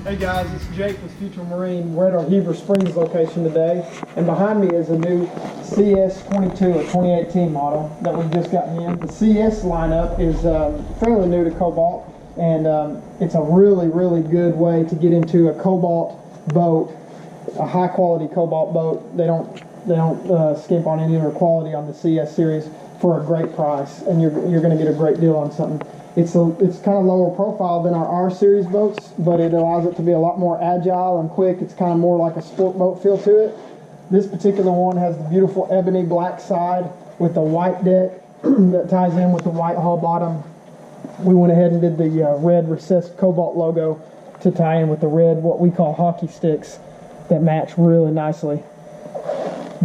Hey guys, it's Jake with Futrell Marine. We're at our Heber Springs location today, and behind me is a new CS22, a 2018 model that we've just gotten in. The CS lineup is fairly new to Cobalt, and it's a really good way to get into a Cobalt boat, a high quality Cobalt boat. They don't skimp on any of their quality on the CS series for a great price, and you're going to get a great deal on something. It's kind of lower profile than our R series boats, but it allows it to be a lot more agile and quick. It's kind of more like a sport boat feel to it. This particular one has the beautiful ebony black side with the white deck that ties in with the white hull bottom. We went ahead and did the red recessed Cobalt logo to tie in with the red, what we call hockey sticks, that match really nicely.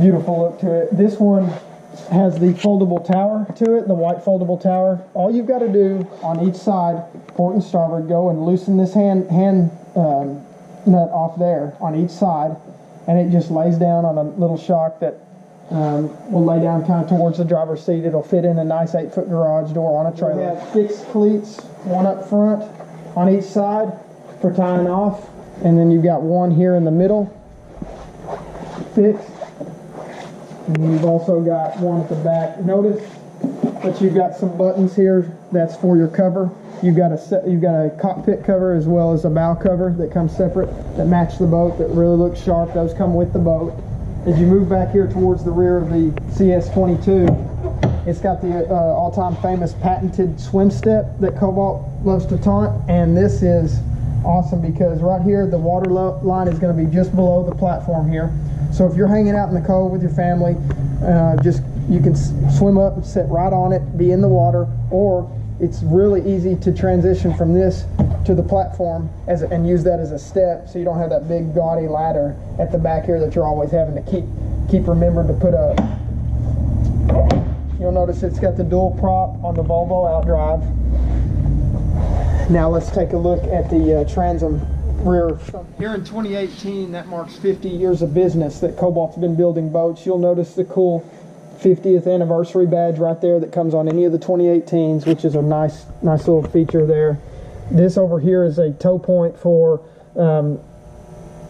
Beautiful look to it. This one has the foldable tower to it, the white foldable tower. All you've got to do on each side, port and starboard, go and loosen this hand nut off there on each side, and it just lays down on a little shock that will lay down kind of towards the driver's seat. It'll fit in a nice 8-foot garage door on a trailer. We have fixed cleats, one up front on each side for tying off, and then you've got one here in the middle fixed. And you've also got one at the back. Notice that you've got some buttons here. That's for your cover. You've got a cockpit cover as well as a bow cover that comes separate that match the boat, that really looks sharp. Those come with the boat. As you move back here towards the rear of the CS22, it's got the all-time famous patented swim step that Cobalt loves to taunt, and this is awesome because right here the water line is going to be just below the platform here. So if you're hanging out in the cove with your family, you can swim up and sit right on it, be in the water, or it's really easy to transition from this to the platform and use that as a step, so you don't have that big gaudy ladder at the back here that you're always having to keep remembering to put up. You'll notice it's got the dual prop on the Volvo outdrive. Now let's take a look at the transom rear. Here in 2018, that marks 50 years of business that Cobalt's been building boats. You'll notice the cool 50th anniversary badge right there that comes on any of the 2018s, which is a nice little feature there. This over here is a tow point for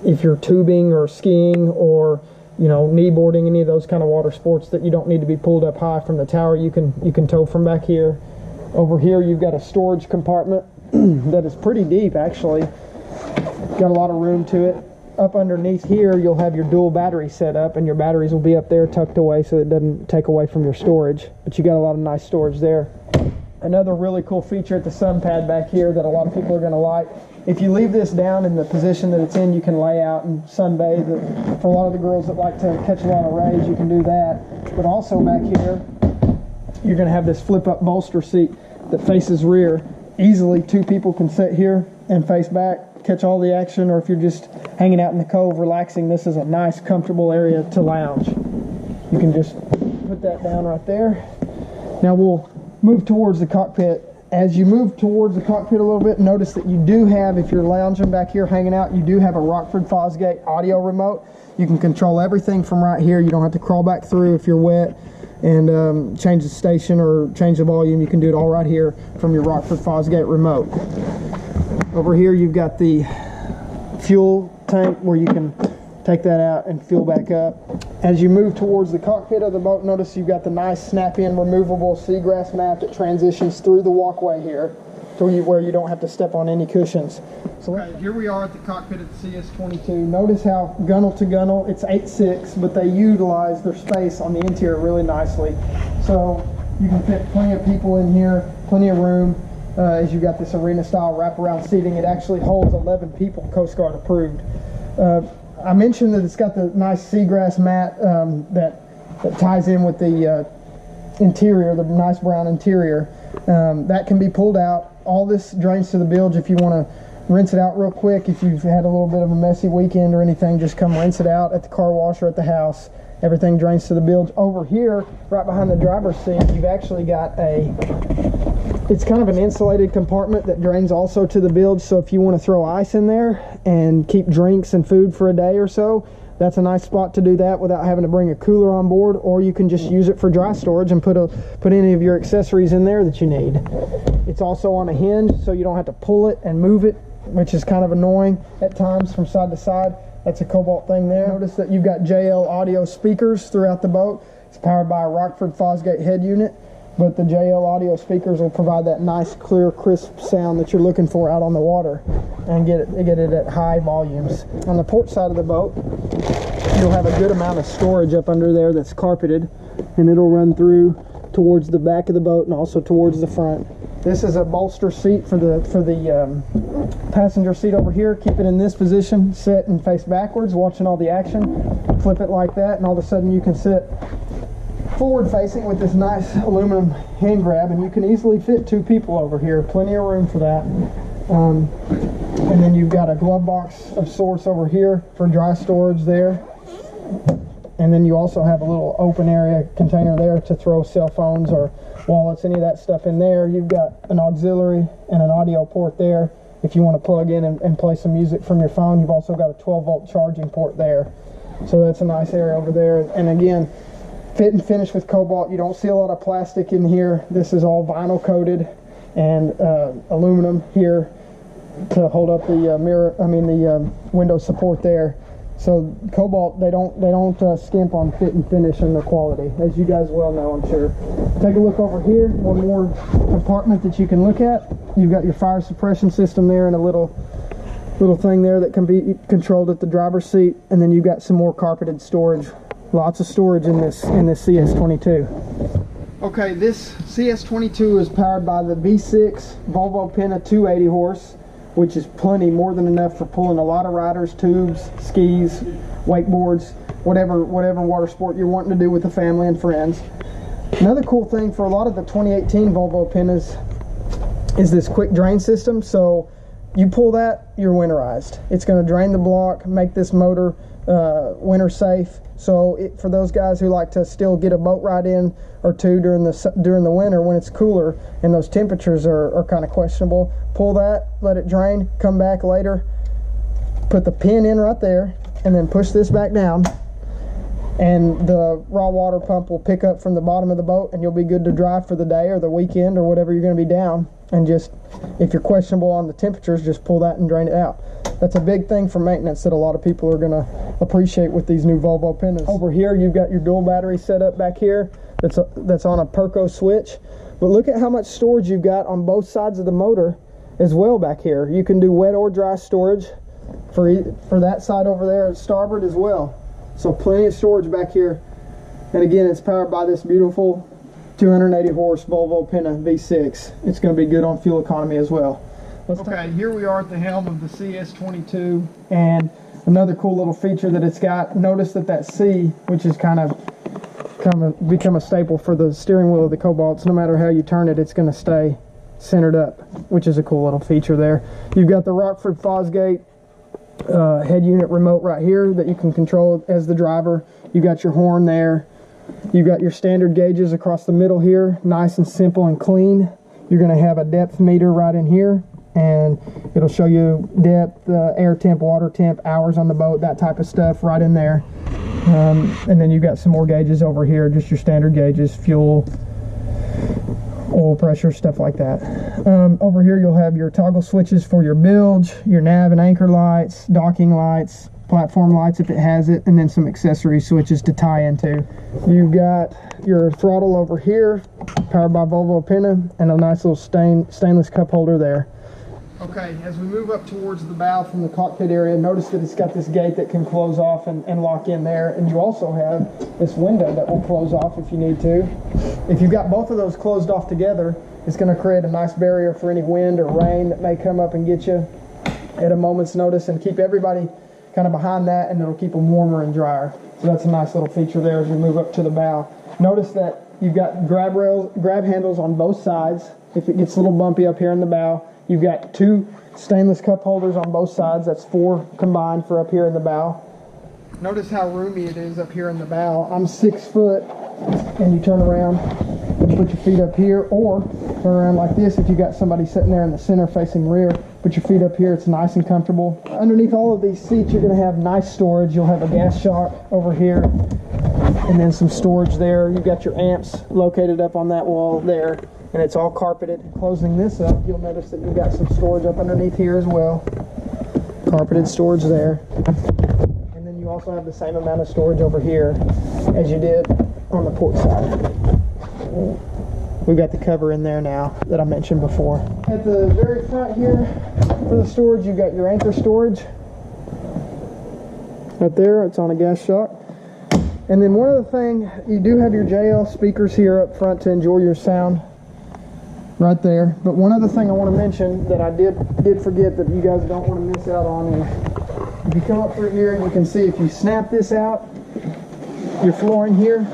if you're tubing or skiing or kneeboarding, any of those kind of water sports that you don't need to be pulled up high from the tower. You can tow from back here. Over here you've got a storage compartment that is pretty deep actually. Got a lot of room to it. Up underneath here you'll have your dual battery set up, and your batteries will be up there tucked away so it doesn't take away from your storage, but you got a lot of nice storage there. Another really cool feature at the sun pad back here that a lot of people are going to like, if you leave this down in the position that it's in, you can lay out and sunbathe. For a lot of the girls that like to catch a lot of rays, you can do that. But also back here you're going to have this flip up bolster seat that faces rear. Easily 2 people can sit here and face back, catch all the action, or if you're just hanging out in the cove relaxing, this is a nice comfortable area to lounge. You can just put that down right there. Now we'll move towards the cockpit. As you move towards the cockpit a little bit, notice that you do have, if you're lounging back here hanging out, you do have a Rockford Fosgate audio remote. You can control everything from right here. You don't have to crawl back through if you're wet and change the station or change the volume. You can do it all right here from your Rockford Fosgate remote. Over here you've got the fuel tank where you can take that out and fuel back up. As you move towards the cockpit of the boat, notice you've got the nice snap-in removable seagrass mat that transitions through the walkway here to where you don't have to step on any cushions. So here we are at the cockpit of the CS22. Notice how gunnel to gunnel, it's 8.6, but they utilize their space on the interior really nicely. So you can fit plenty of people in here, plenty of room. As you got this arena style wraparound seating, it actually holds 11 people, Coast Guard approved. I mentioned that it's got the nice seagrass mat that ties in with the interior, the nice brown interior. That can be pulled out. All this drains to the bilge. If you want to rinse it out real quick, if you've had a little bit of a messy weekend or anything, just come rinse it out at the car wash or at the house. Everything drains to the bilge. Over here, right behind the driver's seat, you've actually got it's kind of an insulated compartment that drains also to the bilge, so if you want to throw ice in there and keep drinks and food for a day or so, that's a nice spot to do that without having to bring a cooler on board, or you can just use it for dry storage and put any of your accessories in there that you need. It's also on a hinge, so you don't have to pull it and move it which is kind of annoying at times from side to side. That's a Cobalt thing there. Notice that you've got JL audio speakers throughout the boat. It's powered by a Rockford Fosgate head unit, but the JL audio speakers will provide that nice, clear, crisp sound that you're looking for out on the water and get it at high volumes. On the port side of the boat, you'll have a good amount of storage up under there that's carpeted, and it'll run through towards the back of the boat and also towards the front. This is a bolster seat for the passenger seat over here. Keep it in this position, sit and face backwards, watching all the action. Flip it like that, and all of a sudden you can sit forward facing with this nice aluminum hand grab, and you can easily fit 2 people over here. Plenty of room for that. And then you've got a glove box of sorts over here for dry storage there. And then you also have a little open area container there to throw cell phones or wallets, any of that stuff in there. You've got an auxiliary and an audio port there if you want to plug in and play some music from your phone. You've also got a 12-volt charging port there. So that's a nice area over there. And again, fit and finish with Cobalt. You don't see a lot of plastic in here. This is all vinyl coated and aluminum here to hold up the window support there. So Cobalt, they don't skimp on fit and finish and their quality, as you guys well know, I'm sure. Take a look over here. One more compartment that you can look at. You've got your fire suppression system there and a little thing there that can be controlled at the driver's seat. And then you've got some more carpeted storage. Lots of storage in this CS22. Okay, this CS22 is powered by the V6 Volvo Penta 280 horse, which is plenty, more than enough for pulling a lot of riders, tubes, skis, wakeboards, whatever water sport you're wanting to do with the family and friends. Another cool thing for a lot of the 2018 Volvo Pentas is this quick drain system. So you pull that, you're winterized. It's going to drain the block, make this motor winter safe. So for those guys who like to still get a boat ride in or two during the winter when it's cooler and those temperatures are kind of questionable, pull that, let it drain, come back later, put the pin in right there, and then push this back down, and the raw water pump will pick up from the bottom of the boat, and you'll be good to drive for the day or the weekend or whatever you're going to be down. And just, if you're questionable on the temperatures, just pull that and drain it out. That's a big thing for maintenance that a lot of people are going to appreciate with these new Volvo Pentas. Over here, you've got your dual battery set up back here that's on a Perco switch. But look at how much storage you've got on both sides of the motor as well back here. You can do wet or dry storage for that side over there at starboard as well. So plenty of storage back here. And again, it's powered by this beautiful 280 horse Volvo Penta V6. It's going to be good on fuel economy as well. Okay, here we are at the helm of the CS22, and another cool little feature that it's got. Notice that C, which is kind of become a staple for the steering wheel of the Cobalts. No matter how you turn it, it's going to stay centered up, which is a cool little feature there. You've got the Rockford Fosgate head unit remote right here that you can control as the driver. You've got your horn there. You've got your standard gauges across the middle here, nice and simple and clean. You're going to have a depth meter right in here, and it'll show you depth, air temp, water temp, hours on the boat, that type of stuff right in there. And then you've got some more gauges over here, just your standard gauges, fuel, oil pressure, stuff like that. Over here you'll have your toggle switches for your bilge, your nav and anchor lights, docking lights, platform lights if it has it, and then some accessory switches to tie into. You've got your throttle over here, powered by Volvo Penta, and a nice little stainless cup holder there. Okay, as we move up towards the bow from the cockpit area, notice that it's got this gate that can close off and lock in there, and you also have this window that will close off if you need to. If you've got both of those closed off together, it's going to create a nice barrier for any wind or rain that may come up and get you at a moment's notice, and keep everybody kind of behind that, and it'll keep them warmer and drier. So that's a nice little feature there as we move up to the bow. Notice that you've got grab handles on both sides. If it gets a little bumpy up here in the bow, you've got 2 stainless cup holders on both sides. That's 4 combined for up here in the bow. Notice how roomy it is up here in the bow. I'm 6 foot, and you turn around and you put your feet up here, or turn around like this if you got somebody sitting there in the center facing rear. Put your feet up here, it's nice and comfortable. Underneath all of these seats, you're going to have nice storage. You'll have a gas shock over here, and then some storage there. You've got your amps located up on that wall there, and it's all carpeted. Closing this up, you'll notice that you've got some storage up underneath here as well. carpeted storage there. And then you also have the same amount of storage over here as you did on the port side. We've got the cover in there now that I mentioned before. At the very front here for the storage, you've got your anchor storage. Right there, it's on a gas shock. And then one other thing, you do have your JL speakers here up front to enjoy your sound right there. But one other thing I want to mention that I did forget that you guys don't want to miss out on is if you come up through here and you can see if you snap this out, your flooring here,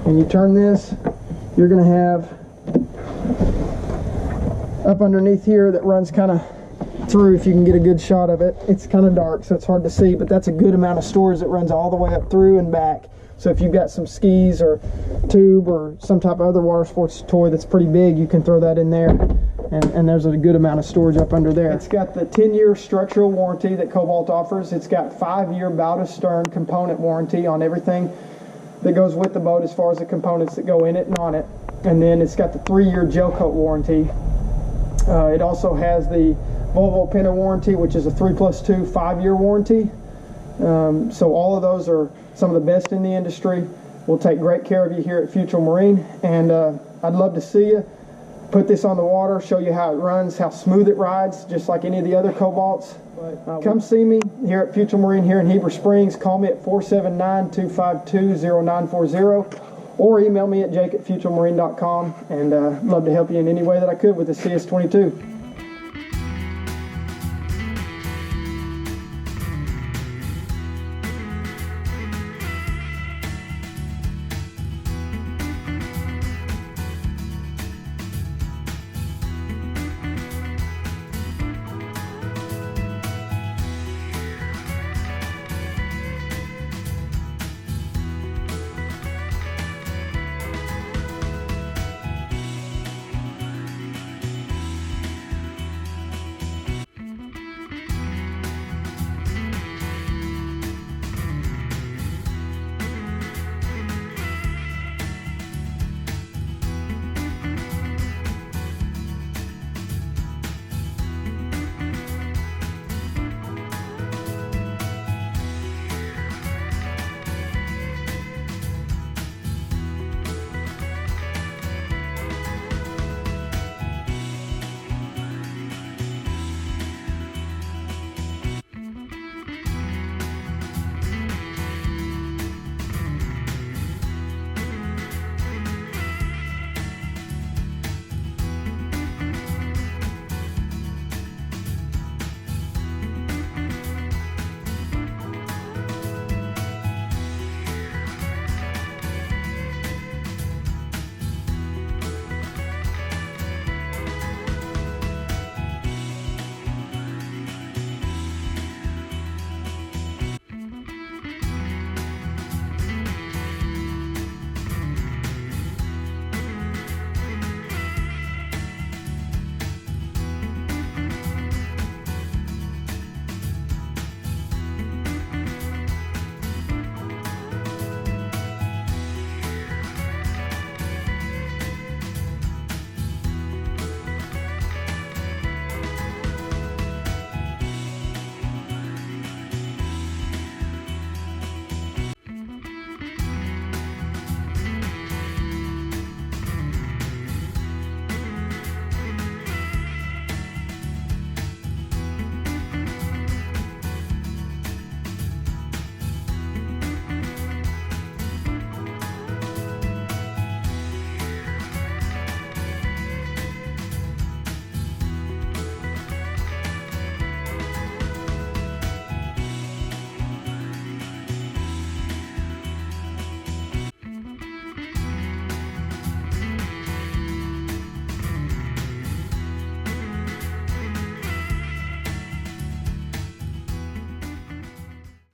and you turn this, you're going to have up underneath here that runs kind of through, if you can get a good shot of it. It's kind of dark, so it's hard to see, but that's a good amount of storage that runs all the way up through and back. So if you've got some skis or tube or some type of other water sports toy that's pretty big, you can throw that in there, and there's a good amount of storage up under there. It's got the 10-year structural warranty that Cobalt offers. It's got 5-year bow to stern component warranty on everything that goes with the boat as far as the components that go in it and on it. And then it's got the 3-year gel coat warranty. It also has the Volvo Pinner warranty, which is a 3+2 5-year warranty. So all of those are some of the best in the industry. We'll take great care of you here at Futrell Marine, and I'd love to see you put this on the water, show you how it runs, how smooth it rides, just like any of the other Cobalts. Come see me here at Futrell Marine here in Heber Springs. Call me at 479-252-0940 or email me at jake@futrellmarine.com, and love to help you in any way that I could with the CS22.